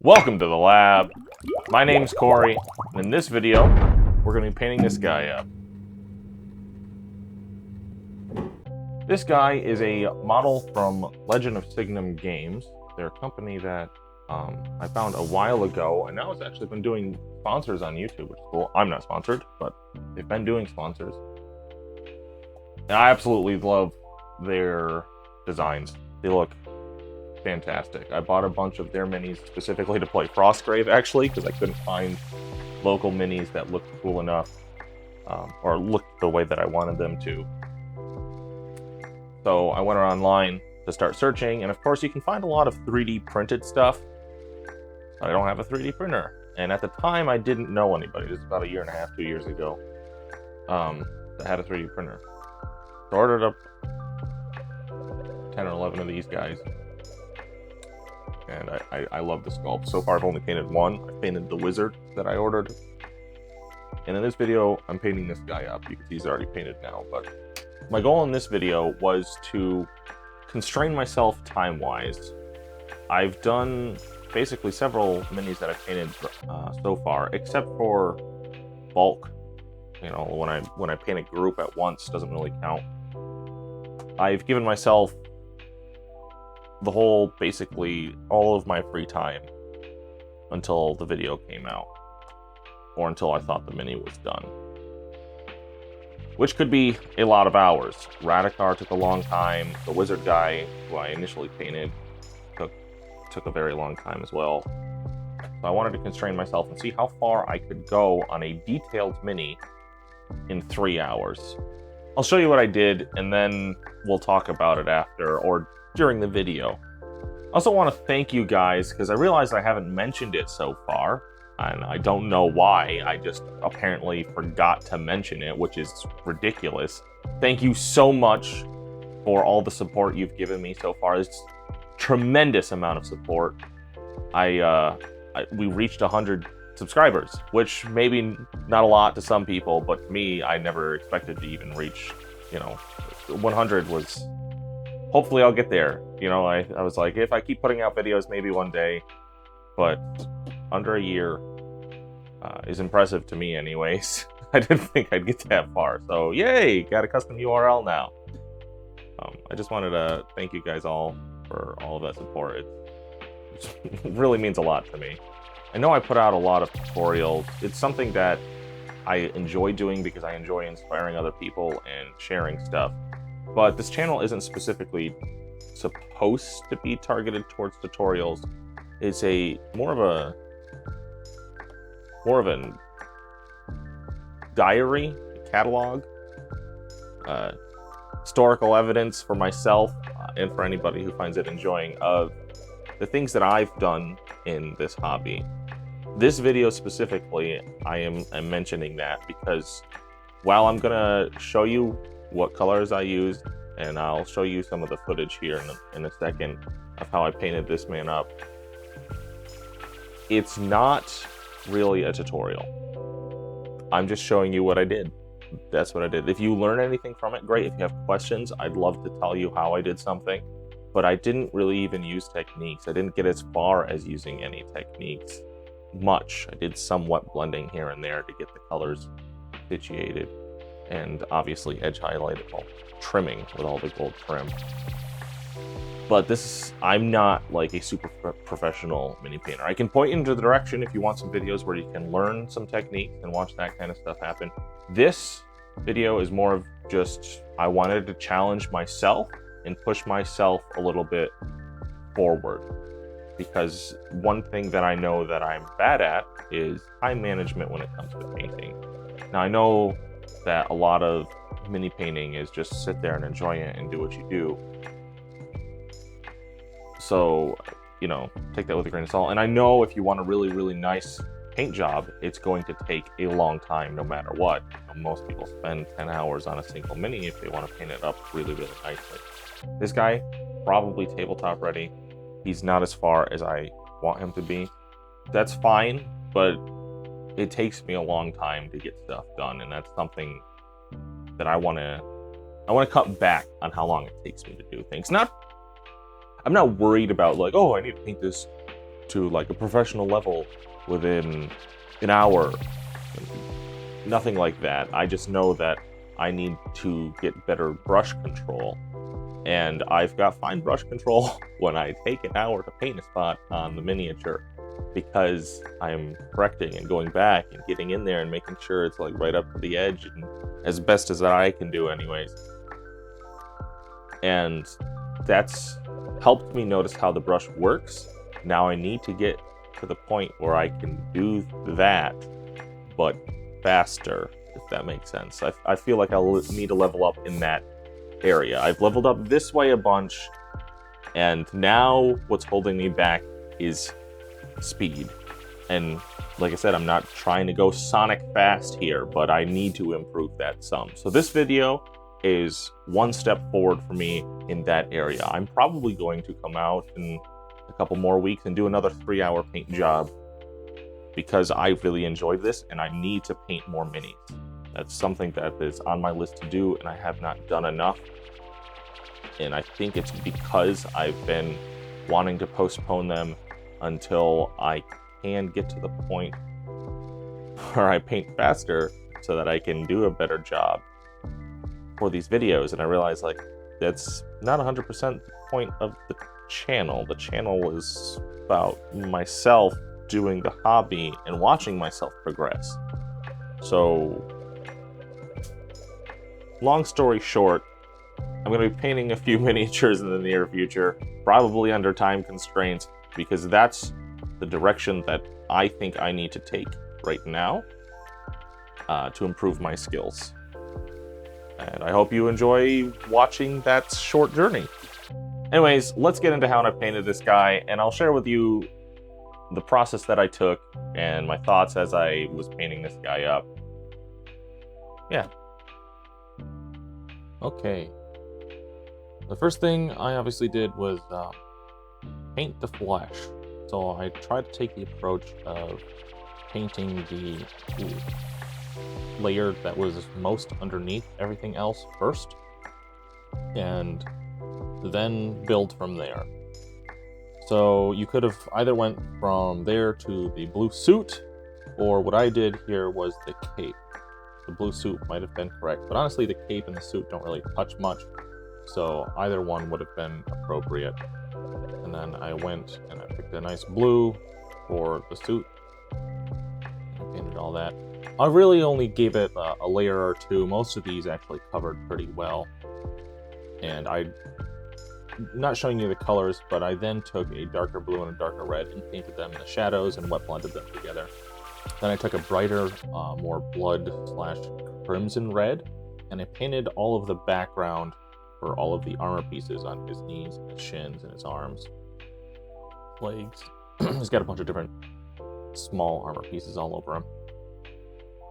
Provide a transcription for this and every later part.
Welcome to the lab. My name's Corey, and in this video, we're going to be painting this guy up. This guy is a model from Legend of Signum Games. They're a company that I found a while ago, and now it's actually been doing sponsors on YouTube, which is cool. I'm not sponsored, but they've been doing sponsors. And I absolutely love their designs. They look fantastic. I bought a bunch of their minis specifically to play Frostgrave, actually, because I couldn't find local minis that looked cool enough or looked the way that I wanted them to. So I went online to start searching, and of course you can find a lot of 3D printed stuff. I don't have a 3D printer, and at the time I didn't know anybody. This is about a year and a half, 2 years ago, that had a 3D printer. So I ordered up 10 or 11 of these guys. And I love the sculpt. So far I've only painted one. I painted the wizard that I ordered. And in this video, I'm painting this guy up because he's already painted now. But my goal in this video was to constrain myself time-wise. I've done basically several minis that I've painted so far, except for bulk. You know, when I paint a group at once, doesn't really count. I've given myself the whole, basically, all of my free time until the video came out, or until I thought the mini was done, which could be a lot of hours. Radikar took a long time. The wizard guy, who I initially painted, took a very long time as well. So I wanted to constrain myself and see how far I could go on a detailed mini in 3 hours. I'll show you what I did, and then we'll talk about it after, or during the video. I also want to thank you guys, because I realized I haven't mentioned it so far, and I don't know why. I just apparently forgot to mention it, which is ridiculous. Thank you so much for all the support you've given me so far. It's tremendous amount of support. We reached 100 subscribers, which maybe not a lot to some people, but to me, I never expected to even reach, 100 was... Hopefully I'll get there. I was like, if I keep putting out videos, maybe one day. But under a year is impressive to me anyways. I didn't think I'd get that far. So yay, got a custom URL now. I just wanted to thank you guys all for all of that support. It really means a lot to me. I know I put out a lot of tutorials. It's something that I enjoy doing because I enjoy inspiring other people and sharing stuff. But this channel isn't specifically supposed to be targeted towards tutorials. It's more of a diary, a catalog, historical evidence for myself and for anybody who finds it enjoying of the things that I've done in this hobby. This video specifically, I am mentioning that because while I'm gonna show you what colors I used, and I'll show you some of the footage here in a second of how I painted this man up, it's not really a tutorial. I'm just showing you what I did. That's what I did. If you learn anything from it, great. If you have questions, I'd love to tell you how I did something, but I didn't really even use techniques. I didn't get as far as using any techniques much. I did somewhat blending here and there to get the colors situated, and obviously edge highlighted, well, trimming with all the gold trim. But I'm not like a super professional mini painter. I can point you into the direction if you want some videos where you can learn some techniques and watch that kind of stuff happen. This video is more of just, I wanted to challenge myself and push myself a little bit forward. Because one thing that I know that I'm bad at is time management when it comes to painting. Now I know that a lot of mini painting is just sit there and enjoy it and do what you do. So, take that with a grain of salt. And I know if you want a really, really nice paint job, it's going to take a long time no matter what. Most people spend 10 hours on a single mini if they want to paint it up really, really nicely. This guy, probably tabletop ready. He's not as far as I want him to be. That's fine, but it takes me a long time to get stuff done, and that's something that I want to cut back on how long it takes me to do things. I'm not worried about like, oh, I need to paint this to like a professional level within an hour. Nothing like that. I just know that I need to get better brush control. And I've got fine brush control when I take an hour to paint a spot on the miniature, because I'm correcting and going back and getting in there and making sure it's like right up to the edge, and as best as I can do anyways. And that's helped me notice how the brush works. Now I need to get to the point where I can do that, but faster, if that makes sense. I feel like I'll need to level up in that area. I've leveled up this way a bunch, and now what's holding me back is speed. And like I said, I'm not trying to go Sonic fast here, but I need to improve that some. So this video is one step forward for me in that area. I'm probably going to come out in a couple more weeks and do another 3-hour paint job, because I really enjoyed this and I need to paint more minis. That's something that is on my list to do, and I have not done enough. And I think it's because I've been wanting to postpone them until I can get to the point where I paint faster so that I can do a better job for these videos. And I realize, like, that's not 100% the point of the channel. The channel is about myself doing the hobby and watching myself progress. So, long story short, I'm going to be painting a few miniatures in the near future, probably under time constraints, because that's the direction that I think I need to take right now to improve my skills. And I hope you enjoy watching that short journey. Anyways, let's get into how I painted this guy, and I'll share with you the process that I took and my thoughts as I was painting this guy up. Yeah. Okay. The first thing I obviously did was paint the flesh. So I tried to take the approach of painting the layer that was most underneath everything else first, and then build from there. So you could have either went from there to the blue suit, or what I did here was the cape. The blue suit might have been correct, but honestly the cape and the suit don't really touch much, so either one would have been appropriate. And then I went and I picked a nice blue for the suit and painted all that. I really only gave it a layer or two. Most of these actually covered pretty well. And I'm not showing you the colors, but I then took a darker blue and a darker red and painted them in the shadows and wet blended them together. Then I took a brighter, more blood/crimson red, and I painted all of the background for all of the armor pieces on his knees, and his shins, and his arms, legs. He's got a bunch of different small armor pieces all over him.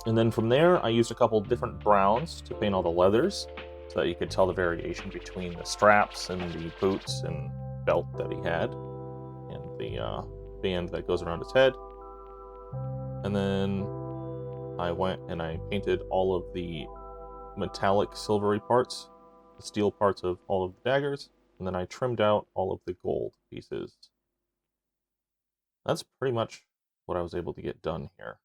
And then from there, I used a couple different browns to paint all the leathers, so that you could tell the variation between the straps and the boots and belt that he had, and the band that goes around his head. And then I went and I painted all of the metallic silvery parts, the steel parts of all of the daggers, and then I trimmed out all of the gold pieces. That's pretty much what I was able to get done here.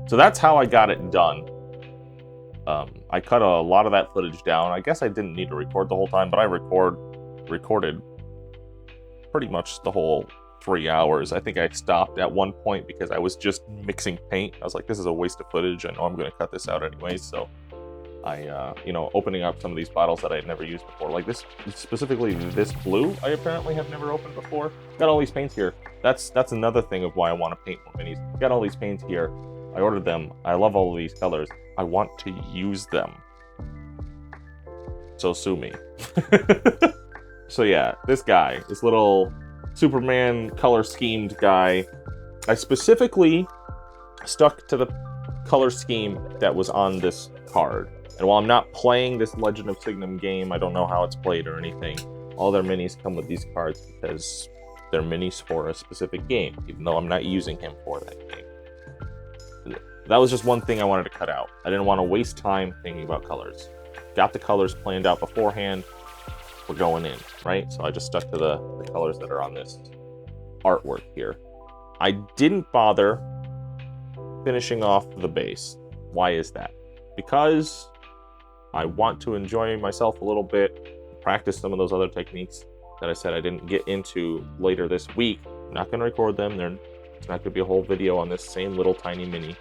So that's how I got it done. I cut a lot of that footage down. I guess I didn't need to record the whole time, but I recorded pretty much the whole 3 hours. I think I stopped at one point because I was just mixing paint. I was like, this is a waste of footage. I know I'm going to cut this out anyways. So I, opening up some of these bottles that I had never used before. Like this, specifically this blue, I apparently have never opened before. Got all these paints here. That's another thing of why I want to paint more minis. Got all these paints here. I ordered them. I love all of these colors. I want to use them. So sue me. So yeah, this guy, this little Superman color schemed guy. I specifically stuck to the color scheme that was on this card. And while I'm not playing this Legend of Signum game, I don't know how it's played or anything. All their minis come with these cards because they're minis for a specific game, even though I'm not using him for that game. That was just one thing I wanted to cut out. I didn't want to waste time thinking about colors. Got the colors planned out beforehand. We're going in, right? So I just stuck to the colors that are on this artwork here. I didn't bother finishing off the base. Why is that? Because I want to enjoy myself a little bit, practice some of those other techniques that I said I didn't get into later this week. I'm not going to record them. It's not going to be a whole video on this same little tiny mini.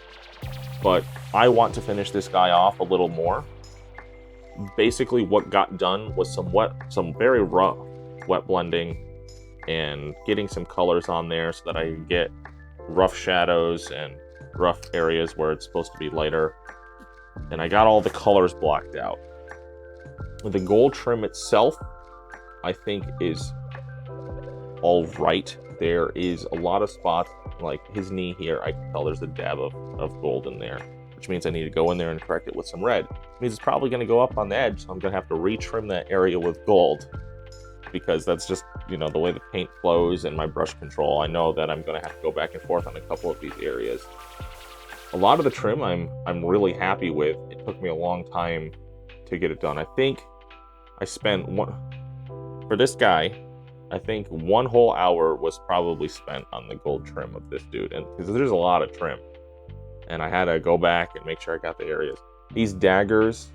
But I want to finish this guy off a little more. Basically, what got done was some very rough wet blending and getting some colors on there so that I can get rough shadows and rough areas where it's supposed to be lighter. And I got all the colors blocked out. The gold trim itself, I think, is all right. There is a lot of spots, like his knee here, I can tell there's a dab of gold in there, which means I need to go in there and correct it with some red. It means it's probably going to go up on the edge, so I'm going to have to retrim that area with gold, because that's just, the way the paint flows and my brush control. I know that I'm going to have to go back and forth on a couple of these areas. A lot of the trim I'm really happy with. It took me a long time to get it done. I think I spent for this guy, I think 1 whole hour was probably spent on the gold trim of this dude, and because there's a lot of trim, and I had to go back and make sure I got the areas. These daggers,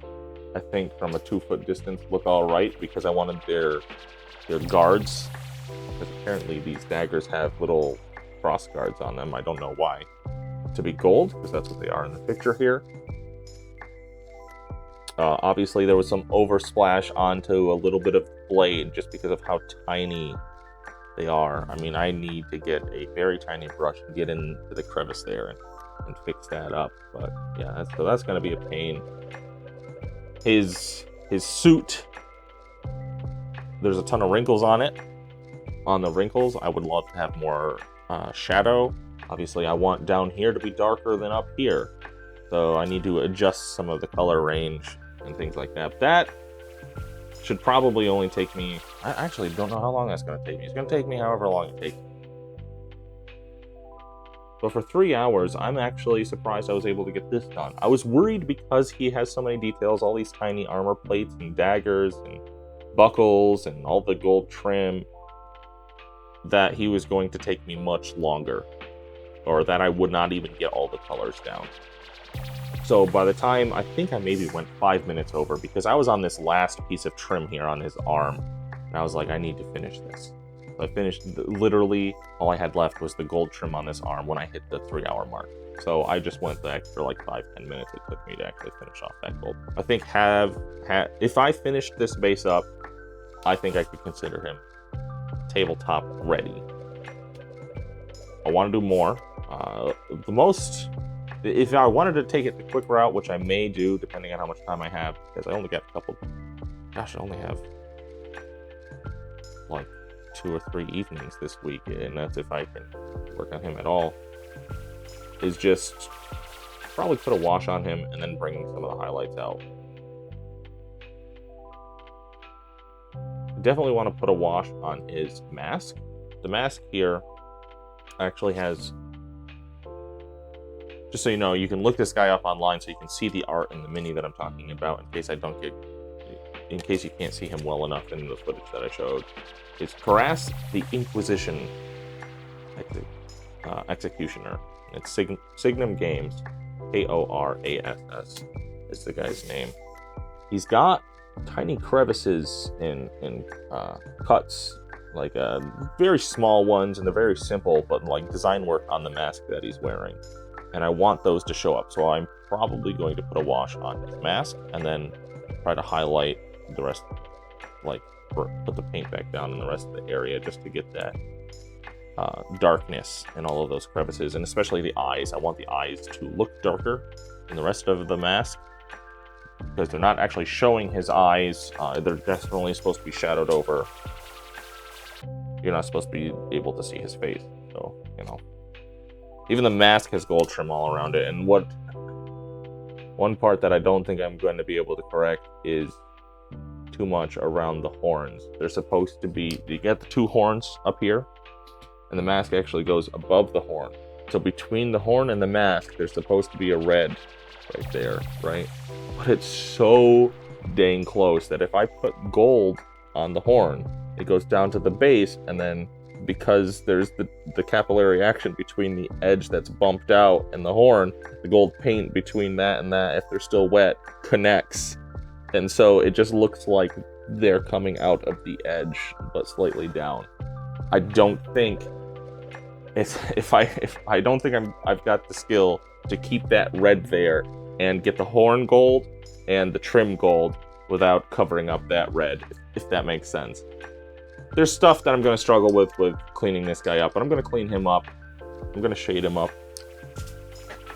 I think from a 2-foot distance, look all right because I wanted their guards, because apparently these daggers have little cross guards on them. I don't know why. To be gold, because that's what they are in the picture here. Obviously, there was some oversplash onto a little bit of blade just because of how tiny they are. I mean, I need to get a very tiny brush and get into the crevice there and fix that up. But yeah, so that's going to be a pain. His suit, there's a ton of wrinkles on it. On the wrinkles, I would love to have more shadow. Obviously, I want down here to be darker than up here. So I need to adjust some of the color range and things like that. That should probably only take me... I actually don't know how long that's going to take me. It's going to take me however long it takes. But for 3 hours, I'm actually surprised I was able to get this done. I was worried because he has so many details, all these tiny armor plates and daggers and buckles and all the gold trim, that he was going to take me much longer, or that I would not even get all the colors down. So by the time, I think I maybe went 5 minutes over, because I was on this last piece of trim here on his arm, and I was like, I need to finish this. So I finished, literally, all I had left was the gold trim on this arm when I hit the 3 hour mark. So I just went back for like 5-10 minutes it took me to actually finish off that gold. I think if I finished this base up, I think I could consider him tabletop ready. I want to do more. If I wanted to take it the quick route, which I may do depending on how much time I have, because I only got a couple, I only have like 2 or 3 evenings this week, and that's if I can work on him at all, is just probably put a wash on him and then bring some of the highlights out. Definitely want to put a wash on his mask. The mask here actually has, just so you know, you can look this guy up online so you can see the art in the mini that I'm talking about, in case you can't see him well enough in the footage that I showed. It's Korass the Inquisition Executioner. It's Signum Games, Korass is the guy's name. He's got tiny crevices and cuts, like very small ones, and they're very simple, but like design work on the mask that he's wearing. And I want those to show up, so I'm probably going to put a wash on his mask and then try to highlight the rest, like put the paint back down in the rest of the area just to get that darkness in all of those crevices, and especially the eyes. I want the eyes to look darker than the rest of the mask, because they're not actually showing his eyes. They're definitely supposed to be shadowed over. you're not supposed to be able to see his face. So, you know. Even the mask has gold trim all around it. And one part that I don't think I'm going to be able to correct is too much around the horns. They're supposed to be, you get the 2 horns up here, and the mask actually goes above the horn. So between the horn and the mask, there's supposed to be a red right there, right? But it's so dang close that if I put gold on the horn, it goes down to the base, and then because there's the capillary action between the edge that's bumped out and the horn, the gold paint between that and that, if they're still wet, connects. And so it just looks like they're coming out of the edge, but slightly down. I don't think I don't think I've got the skill to keep that red there and get the horn gold and the trim gold without covering up that red, if that makes sense. There's stuff that I'm going to struggle with cleaning this guy up, but I'm going to clean him up. I'm going to shade him up,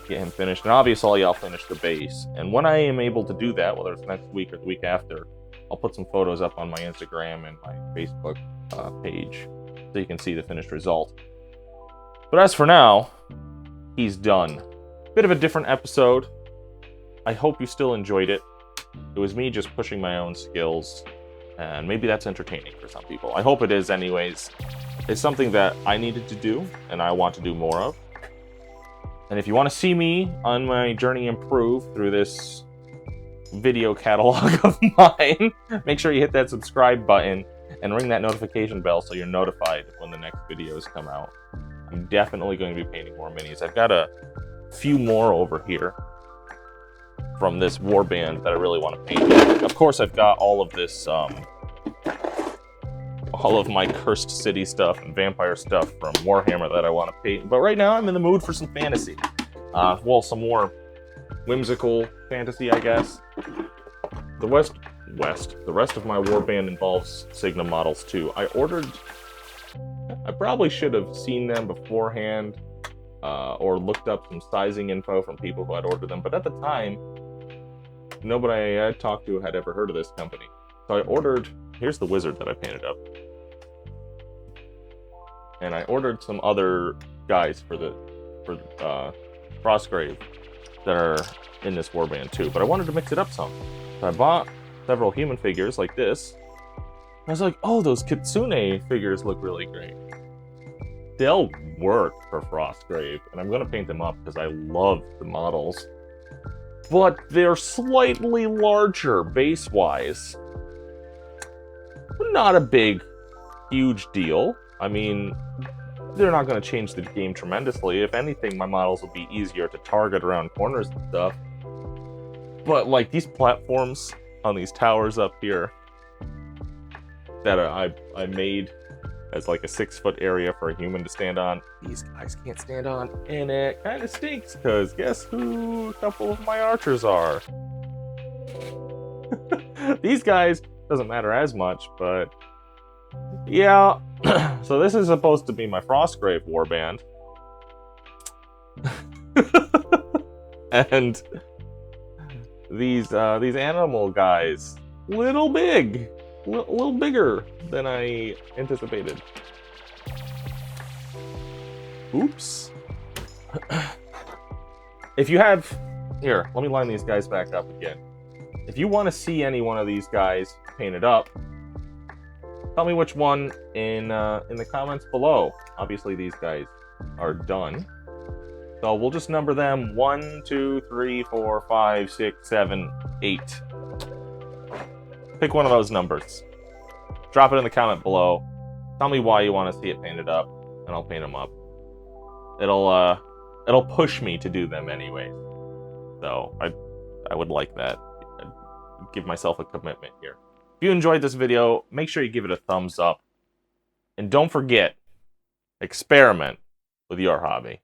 get him finished, and obviously I'll finish the base. And when I am able to do that, whether it's next week or the week after, I'll put some photos up on my Instagram and my Facebook page so you can see the finished result. But as for now, he's done. Bit of a different episode. I hope you still enjoyed it. It was me just pushing my own skills, and maybe that's entertaining for some people. I hope it is anyways. It's something that I needed to do, and I want to do more of. And if you want to see me on my journey improve through this video catalog of mine, make sure you hit that subscribe button and ring that notification bell so you're notified when the next videos come out. I'm definitely going to be painting more minis. I've got a few more over here from this warband that I really want to paint. Of course, I've got all of this, all of my Cursed City stuff and vampire stuff from Warhammer that I want to paint. But right now, I'm in the mood for some fantasy. Well, some more whimsical fantasy, I guess. The rest of my warband involves Sigma models too. I probably should have seen them beforehand, or looked up some sizing info from people who had ordered them. But at the time, nobody I had talked to had ever heard of this company. So I ordered, here's the wizard that I painted up. And I ordered some other guys for Frostgrave that are in this warband too. But I wanted to mix it up some. So I bought several human figures like this. I was like, oh, those Kitsune figures look really great. They'll work for Frostgrave, and I'm going to paint them up because I love the models. But they're slightly larger base-wise. Not a big, huge deal. I mean, they're not going to change the game tremendously. If anything, my models will be easier to target around corners and stuff. But, like, these platforms on these towers up here that I made as like a 6-foot area for a human to stand on, these guys can't stand on, and it kind of stinks because guess who a couple of my archers are? These guys doesn't matter as much, but yeah. So this is supposed to be my Frostgrave warband. And these animal guys, little big. A little bigger than I anticipated. Oops. If you have... Here, let me line these guys back up again. If you want to see any one of these guys painted up, tell me which one in the comments below. Obviously, these guys are done. So we'll just number them 1, 2, 3, 4, 5, 6, 7, 8. Pick one of those numbers. Drop it in the comment below. Tell me why you want to see it painted up, and I'll paint them up. It'll push me to do them anyway. So I would like that. I'd give myself a commitment here. If you enjoyed this video, make sure you give it a thumbs up. And don't forget, experiment with your hobby.